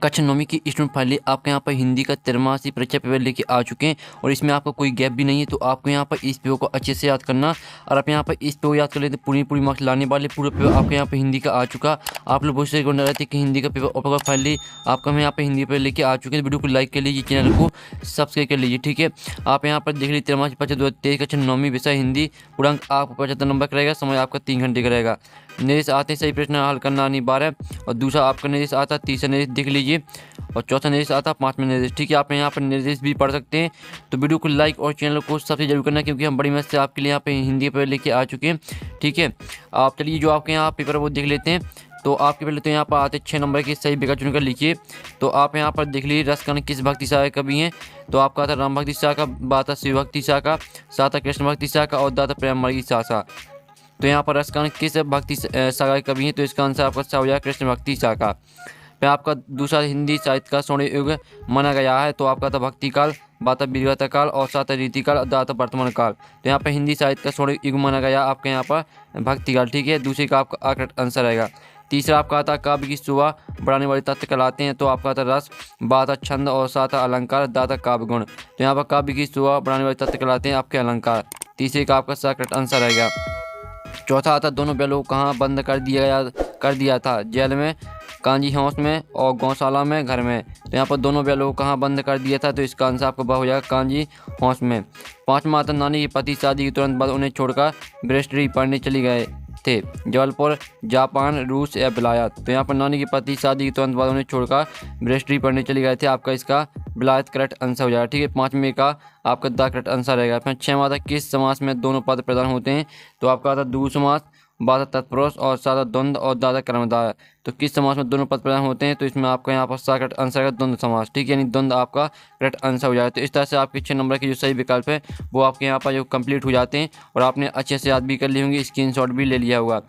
कक्षा 9वीं की student finally आपके यहाँ पर हिंदी का त्रैमासिक परीक्षा पेपर लेके आ चुके हैं और इसमें आपका कोई गैप भी नहीं है। तो आपको यहाँ पर इस पेपर को अच्छे से याद करना और आप यहाँ पर इस पेपर याद कर लेते पूरी मार्क्स लाने वाले पूरा पेपर आपके यहाँ पर हिंदी का आ चुका। आप लोग बहुत से डर रहे थे कि हिंदी का पेपर फाइनली आपका मैं यहाँ पर हिंदी पेपर लेके आ चुके हैं। वीडियो को लाइक कर लीजिए, चैनल को सब्सक्राइब कर लीजिए। ठीक है, आप यहाँ पर देख लीजिए त्रैमासिक परीक्षा 2023 कक्षा 9वीं विषय हिंदी, पूर्णांक आपको 75 नंबर का रहेगा, समय आपका 3 घंटे का रहेगा। निर्देश आते हैं सही प्रश्न हल करना अनिवार्य है और दूसरा आपका निर्देश आता है, तीसरा निर्देश देख लीजिए और चौथा निर्देश आता है, पांचवा निर्देश। ठीक है, आप यहाँ पर निर्देश भी पढ़ सकते हैं। तो वीडियो को लाइक और चैनल को सबसे जरूर करना क्योंकि हम बड़ी मेहनत से आपके लिए यहाँ पे हिंदी पेपर लेके आ चुके हैं। ठीक है, आप चलिए जो आपके यहाँ पेपर वो देख लेते हैं। तो आपके पहले तो यहाँ पर आते 6 नंबर के सही विकल्प चुनकर लिखिए। तो आप यहाँ पर देख लीजिए रसकण किस भक्ति शाखा का भी है। तो आपका आता राम भक्ति शाखा, बाता शिव भक्ति शाखा, साता कृष्ण भक्ति शाखा और दाता प्रेम मार्गी शाखा। तो यहाँ पर रसकण किस भक्ति शाखा का भी है, तो इसका आंसर आपका हो जाएगा कृष्ण भक्ति शाखा। फिर आपका दूसरा हिंदी साहित्य का स्वर्ण युग माना गया है। तो आपका था भक्ति काल, बाता वीरगाथा काल और साता रीति काल, दाता वर्तमान काल। तो यहाँ पर हिंदी साहित्य का स्वर्ण युग माना गया आपके यहाँ पर भक्ति काल। ठीक है, दूसरे का आपका करेक्ट आंसर रहेगा। तीसरा आपका आता काव्य की शोभा बढ़ाने वाले तत्व कहलाते हैं। तो आपका आता रस, बाता छंद और साता अलंकार, दाता काव्य गुण। तो यहाँ पर काव्य की शोभा बढ़ाने वाले तत्व कहलाते हैं आपके अलंकार। तीसरे का आपका करेक्ट आंसर रहेगा। चौथा आता दोनों बैलों को कहाँ बंद कर दिया था, जेल में, कांजी हाउस में और गौशाला में, घर में। तो यहाँ पर दोनों बैलों को कहाँ बंद कर दिया था, तो इसका आंसर आपका ब हो जाएगा कांजी हाउस में। पांचवा आता नानी के पति शादी के तुरंत बाद उन्हें छोड़कर ब्रेस्टरी पढ़ने चली गए थे, जबलपुर, जापान, रूस या विलायत। तो यहाँ पर नानी के पति शादी के तुरंत बाद उन्हें छोड़कर ब्रेस्टरी पढ़ने चले गए थे, आपका इसका विलायत करेक्ट आंसर हो जाएगा। ठीक है, पाँचवें का आपका द करेक्ट आंसर रहेगा। फिर छठवां आता किस समास में दोनों पद प्रदान होते हैं। तो आपका आता द्वंद्व समास, बाधा तत्पुरुष और सादा द्वंद्व और दादा कर्मधारय। तो किस समास में दोनों पद प्रदान होते हैं, तो इसमें आपका यहाँ पर करेक्ट आंसर है द्वंद्व समास। ठीक है, यानी द्वंद्व आपका करेक्ट आंसर हो जाएगा। तो इस तरह से आपके 6 नंबर के जो सही विकल्प है वो आपके यहाँ पर जो कंप्लीट हो जाते हैं और आपने अच्छे से याद भी कर ली होंगी, स्क्रीनशॉट भी ले लिया होगा।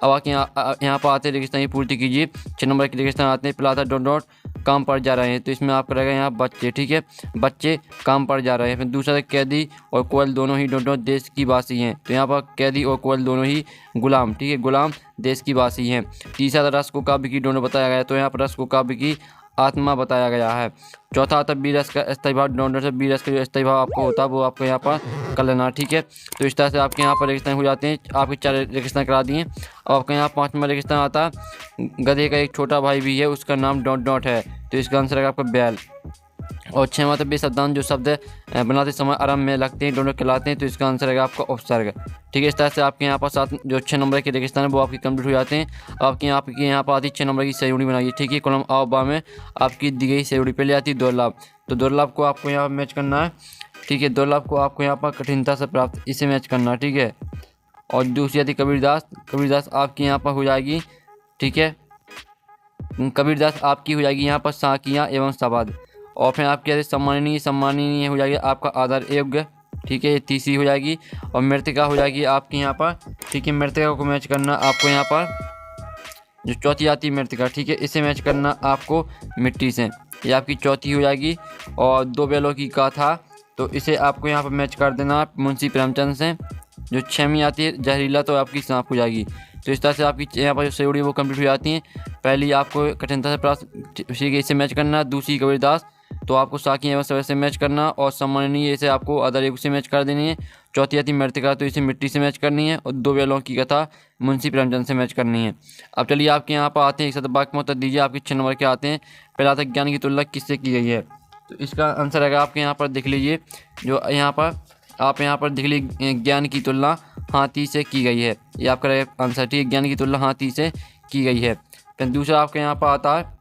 अब आके यहाँ पर आते रेगिस्तान की पूर्ति कीजिए। 6 नंबर के रेगिस्तान आते हैं, पिलाता डॉट डॉट काम पर जा रहे हैं। तो इसमें आपका रहेगा यहाँ बच्चे। ठीक है, बच्चे काम पर जा रहे हैं। फिर दूसरा कैदी और कोयल दोनों ही डॉट डॉट देश की वासी हैं। तो यहाँ पर कैदी और कोयल दोनों ही गुलाम। ठीक है, गुलाम देश की वासी हैं। तीसरा रस को काव्य की डोंट बताया गया। तो यहाँ पर रस को काव्य की आत्मा बताया गया है। चौथा आता बी रस का स्थायी भाव, डॉट से बी रस का जो स्थायी भाव आपको होता है वो आपको यहाँ पर कर लेना। ठीक है, तो इस तरह से आपके यहाँ पर रेगिस्तान हो जाते हैं। आपके 4 रेगिस्तान करा दिए। अब आपके यहाँ 5वां रेगिस्तान आता है गधे का एक छोटा भाई भी है, उसका नाम डॉट डॉट है। तो इसका आंसर है आपका बैल। और 6वां था बेशब्दांत जो शब्द बनाते समय आरंभ में लगते हैं दोनों कहलाते हैं। तो इसका आंसर है आपका उपसर्ग। ठीक है, इस तरह से आपके यहाँ पर 7 जो 6 नंबर के रेगिस्तान है वो आपकी कंप्लीट हो जाते हैं। आपके यहाँ पर आती 6 नंबर की सहयोगी बनाइए। ठीक है, कॉलम आ बा में आपकी दी गई सहयोगी पहले आती है दुर्लभ। तो दुर्लभ को आपको यहाँ मैच करना है। ठीक है, दुर्लभ को आपको यहाँ पर कठिनता से प्राप्त इसे मैच करना है। ठीक है, और दूसरी आती कबीरदास। कबीरदास आपकी यहाँ पर हो जाएगी। ठीक है, कबीरदास आपकी हो जाएगी यहाँ पर साकियाँ एवं शब्द। और फिर आपकी आती सम्माननीय हो जाएगी आपका आदर योग्य। ठीक है, ये तीसरी हो जाएगी। और मृतिका हो जाएगी आपकी यहाँ पर। ठीक है, मृतिका को मैच करना आपको यहाँ पर जो चौथी आती है मृतिका। ठीक है, इसे मैच करना आपको मिट्टी से, ये आपकी चौथी हो जाएगी। और 2 बैलों की गाथा, तो इसे आपको यहाँ पर मैच कर देना मुंशी प्रेमचंद से। जो 6वीं आती है जहरीला, तो आपकी सांप हो जाएगी। तो इस तरह से आपकी यहाँ पर जो सहयोगी वो कंप्लीट हो जाती हैं। पहली आपको कठिनता से प्राप्त इसे मैच करना, दूसरी कबीरदास तो आपको साकी एवं सवय से मैच करना, और सम्माननीय इसे आपको अदर युग से मैच कर देनी है। चौथी आती मृतिका, तो इसे मिट्टी से मैच करनी है। और 2 बैलों की कथा मुंशी प्रेमचंद से मैच करनी है। अब चलिए आपके यहाँ पर आते हैं, एक साथ वाक्य में उत्तर दीजिए। आपके 6 नंबर के आते हैं, पहला था ज्ञान की तुलना किससे की गई है। तो इसका आंसर है आपके यहाँ पर देख लीजिए, जो यहाँ पर आप यहाँ पर देख लीजिए ज्ञान की तुलना हाथी से की गई है, ये आपका आंसर। ठीक है, ज्ञान की तुलना हाथी से की गई है। फिर दूसरा आपके यहाँ पर आता है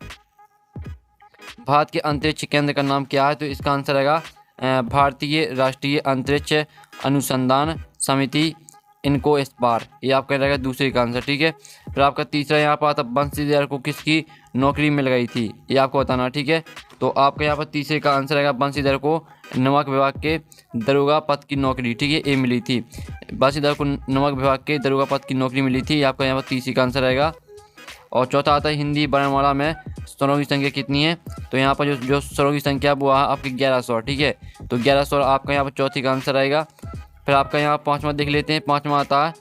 भारत के अंतरिक्ष केंद्र का नाम क्या है। तो इसका आंसर रहेगा भारतीय राष्ट्रीय अंतरिक्ष अनुसंधान समिति, इनको स्पार, ये आपका रहेगा दूसरे का आंसर। ठीक है, फिर आपका तीसरा यहाँ पर आता बंशीधर को किसकी नौकरी मिल गई थी, ये आपको बताना। ठीक है, तो आपका यहाँ पर तीसरे का आंसर रहेगा बंशीधर को नमक विभाग के दरोगा पद की नौकरी। ठीक है, ये मिली थी, बंशीधर को नमक विभाग के दरोगा पद की नौकरी मिली थी, आपका यहाँ पर तीसरी का आंसर रहेगा। और चौथा आता है हिंदी वर्णमाला में स्वरों की संख्या कितनी है। तो यहाँ पर जो स्वरों की संख्या वो है आपकी 1100। ठीक है, तो 1100 आपका यहाँ पर चौथी का आंसर आएगा। फिर आपका यहाँ 5वां देख लेते हैं। 5वां आता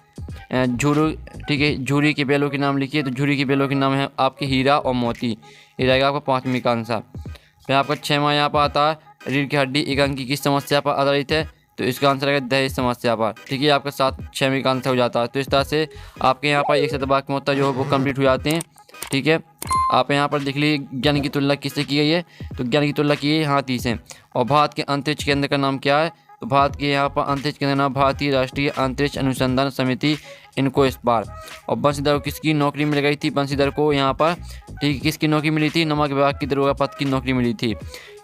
है झुरु ठीक है। झुर्री के बैलों के नाम लिखिए, तो झुर्री के बैलों के नाम है आपके हीरा और मोती, ये रहेगा आपका 5वीं का आंसर। फिर आपका 6वां यहाँ पर आता है, रीढ़ की हड्डी एक अंक की किस समस्या पर आधारित है, तो इसका आंसर है दहेज समस्या पर। ठीक है, आपका 6वीं का आंसर हो जाता है। तो इस तरह से आपके यहाँ पर 1 शतभाग में उत्तर जो है वो कंप्लीट हो जाते हैं। ठीक है, आप यहाँ पर देख लीजिए ज्ञान की तुलना किससे की गई है, तो ज्ञान की तुलना की है हाथी से। और भारत के अंतरिक्ष केंद्र का नाम क्या है, तो भारत के यहाँ पर अंतरिक्ष केंद्र नाम भारतीय राष्ट्रीय अंतरिक्ष अनुसंधान समिति, इनको इस बार। और बंशीधर को किसकी नौकरी मिल गई थी, बंशीधर को यहाँ पर ठीक है किसकी नौकरी मिली थी, नमक विभाग की दरोगा पद की नौकरी मिली थी।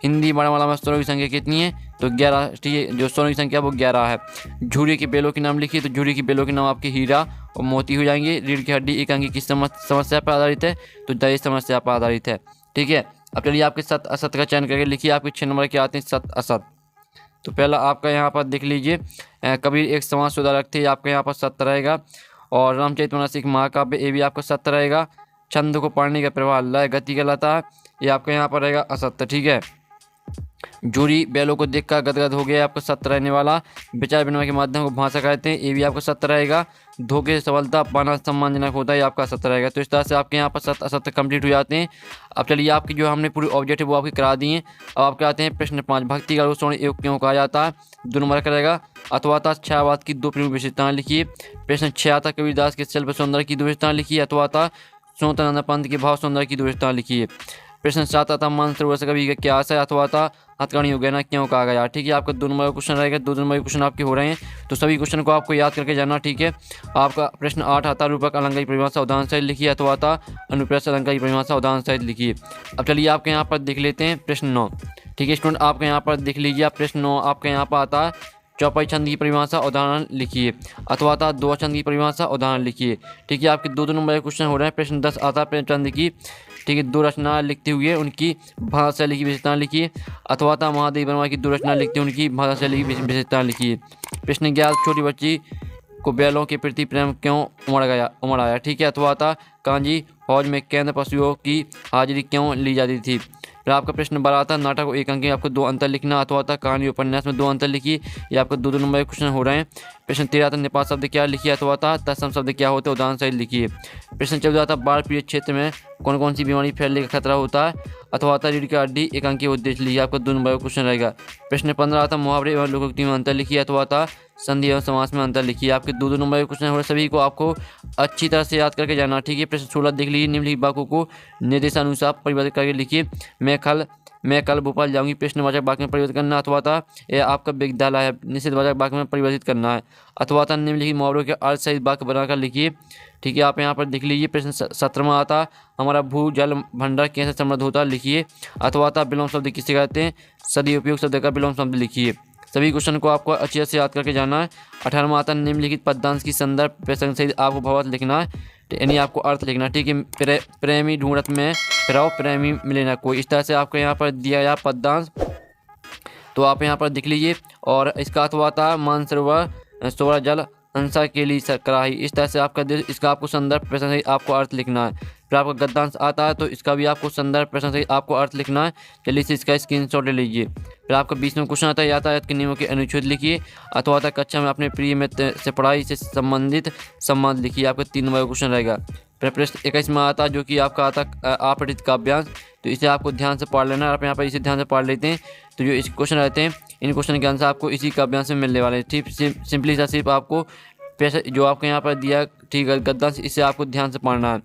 हिंदी वर्णमाला में स्वरों की संख्या कितनी है, तो 11। ठीक है, जो स्वरों की संख्या वो 11 है। झुर्री के बैलों के नाम लिखिए, तो झुर्री के बैलों के नाम आपके हीरा और मोती हो जाएंगे। रीढ़ की हड्डी एक अंक की किस समस्या पर आधारित है, तो दहेज समस्या पर आधारित है। ठीक है, अब चलिए आपके सत असत का चयन करके लिखिए। आपके 6 नंबर के आते हैं सत असत। तो पहला आपका यहाँ पर देख लीजिए, कबीर एक समाज सुधारक थे, आपका यहाँ पर सत्य रहेगा। और रामचरितमानस एक महाकाव्य, ये भी आपका सत्य रहेगा। छंद को पढ़ने का प्रभाव लय गति का लता, ये आपका यहाँ पर रहेगा असत्य। ठीक है, झुर्री बैलों को देखकर गदगद हो गया, आपका सत्य रहने वाला। विचार विनिमय के माध्यम को भाषा कहते हैं, ये भी आपका सत्य रहेगा। धोखे से सफलता पाना सम्मानजनक होता है, ये आपका सत्य रहेगा। तो इस तरह से आपके यहाँ पर सत्य असत्य कंप्लीट हो जाते हैं। अब चलिए आपकी जो हमने पूरी ऑब्जेक्ट है वो आपकी करा दिए। अब आपके आते हैं प्रश्न 5, भक्ति का स्वर्ण योग क्यों कहा जाता है, 2 नंबर का रहेगा। अथवा छायावाद की 2 प्रमुख विशेषताएं लिखिए। प्रश्न 6 आता कबीरदास के शिल्प सौंदर्य की 2 विशेषताएं लिखिए। अथवा स्वतंत्र पंथ के भाव सौंदर्य की 2 विशेषताएं लिखिए। प्रश्न 7 आता मानसरोवर से कवि का क्या आशय, अथवा हथकरणी हो गया ना क्यों कहा गया। ठीक है, आपका 2 नंबर का क्वेश्चन रहेगा। 2 नंबर के क्वेश्चन आपके हो रहे हैं, तो सभी क्वेश्चन को आपको याद करके जाना। ठीक है, आपका प्रश्न 8 आता रूपक अलंकार की परिभाषा उदाहरण सहित लिखिए। अथवा अनुप्रास अलंकार की परिभाषा उदाहरण सहित लिखिए। अब चलिए आपके यहाँ पर देख लेते हैं प्रश्न 9। ठीक है स्टूडेंट, आपके यहाँ पर देख लीजिए, प्रश्न 9 आपके यहाँ पर आता है चौपाई छंद की परिभाषा उदाहरण लिखिए। अथवा दो छंद की परिभाषा उदाहरण लिखिए। ठीक है, आपके 2 नंबर के क्वेश्चन हो रहे हैं। प्रश्न 10 आता प्रेमचंद की ठीक है 2 रचना लिखते हुए उनकी भाषा शैली की विशेषता लिखिए। अथवा महादेव वर्मा की 2 रचना लिखते हुए उनकी भाषा शैली की विशेषता लिखिए। प्रश्न 11 छोटी बच्ची को बैलों के प्रति प्रेम क्यों उमड़ आया। ठीक है, अथवा कांजी फौज में केंद्र पशुओं की हाजिरी क्यों ली जाती थी। फिर आपका प्रश्न 12 आता नाटक को 1 अंक आपको 2 अंतर लिखना। अथवा कहानी उपन्यास में 2 अंतर लिखिए। ये आपको 2 नंबर के क्वेश्चन हो रहे हैं। प्रश्न 13 आता निपात शब्द क्या लिखिए। अथवा तत्सम शब्द क्या होते हैं, उदाहरण सहित लिखिए। प्रश्न 14 आता बाढ़ पीड़ित क्षेत्र में कौन कौन सी बीमारी फैलने का खतरा होता है। अथवा रीढ़ की हड्डी 1 अंक उद्देश्य लिखिए, आपको 2 नंबर का क्वेश्चन रहेगा। प्रश्न 15 आता मुहावरे एवं लोकोक्ति में अंतर लिखिए। अथवा संधि एवं समास में अंतर लिखिए। आपके 2 नंबर के क्वेश्चन हो रहे, सभी को आपको अच्छी तरह से याद करके जाना। ठीक है, प्रश्न 16 देख लीजिए, निम्नलिखित वाक्यों को निर्देशानुसार परिवर्तित करके लिखिए। मैं कल भोपाल जाऊंगी, प्रश्नवाचक वाक्य में परिवर्तित करना। अथवा यह आपका विद्यालय है, निषेधवाचक वाक्य में परिवर्तित करना है। अथवा निम्नलिखित मुहावरों के अर्थ सहित वाक्य बनाकर लिखिए। ठीक है, आप यहाँ पर देख लीजिए। प्रश्न 17वां आता हमारा भू जल भंडार कैसे समृद्ध होता है, लिखिए। अथवा विलोम शब्द किसे कहते हैं, सदी उपयोग शब्द का विलोम शब्द लिखिए। सभी क्वेश्चन को आपको अच्छे से याद करके जाना है। 18वां आता निम्नलिखित पद्यांश की संदर्भ प्रसंग सहित आपको भावार्थ लिखना है, यानी आपको अर्थ लिखना। ठीक है, प्रेमी ढूंढत में फिराओ, प्रेमी मिले ना कोई, इस तरह से आपको यहाँ पर दिया गया पद्यांश, तो आप यहाँ पर देख लीजिए। और इसका अथवा मानसरोवर सोरा जल हंसा के लिए कराही, इस तरह से आपका इसका आपको संदर्भ प्रसंग सहित आपको अर्थ लिखना है। फिर आपका गद्यांश आता है, तो इसका भी आपको संदर्भ प्रसंग सहित आपको अर्थ लिखना है। चलिए से इसका स्क्रीनशॉट ले लीजिए। फिर आपका 20वां क्वेश्चन आता है यातायात के नियमों के अनुच्छेद लिखिए। अथवा कक्षा में अपने प्रिय मित्र से पढ़ाई से संबंधित संबंध लिखिए, आपका 3 नंबर का क्वेश्चन रहेगा। फिर प्रश्न 21वां आता जो कि आपका आता अपठित काव्यांश, तो इसे आपको ध्यान से पढ़ लेना। आप यहाँ पर इसे ध्यान से पढ़ लेते हैं, तो जो इस क्वेश्चन रहते हैं इन क्वेश्चन के आंसर आपको इसी काव्यांश में मिलने वाले हैं। ठीक, सिंपली सा सिर्फ आपको पैसा जो आपको यहाँ पर दिया, ठीक है गद्यांश, इसे आपको ध्यान से पढ़ना है।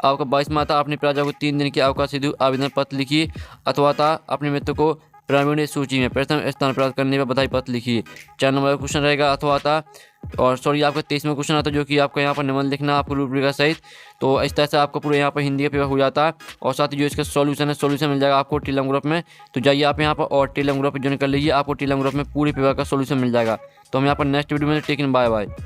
आपका 22वां आता अपनी प्रजा को 3 दिन के अवकाश हेतु आवेदन पत्र लिखिए। अथवा अपने मित्र को प्रावीण्य सूची में प्रथम स्थान प्राप्त करने पर बधाई पत्र लिखिए, 4 नंबर का क्वेश्चन रहेगा। अथवा और सॉरी आपका 23वां क्वेश्चन आता जो कि आपको यहाँ पर निबंध लिखना आपको रूपरेखा सहित, तो इस तरह से आपका पूरा यहाँ पर हिंदी का पेपर हो जाता है। और साथ ही जो इसका सॉल्यूशन है, सॉल्यूशन मिल जाएगा आपको टेलीग्राम ग्रुप में, तो जाइए आप यहाँ पर और टेलीग्राम ग्रुप पर ज्वाइन कर लीजिए, आपको टेलीग्राम ग्रुप में पूरे पेपर का सॉल्यूशन मिल जाएगा। तो हम यहाँ पर नेक्स्ट वीडियो में टेकिन बाय बाय।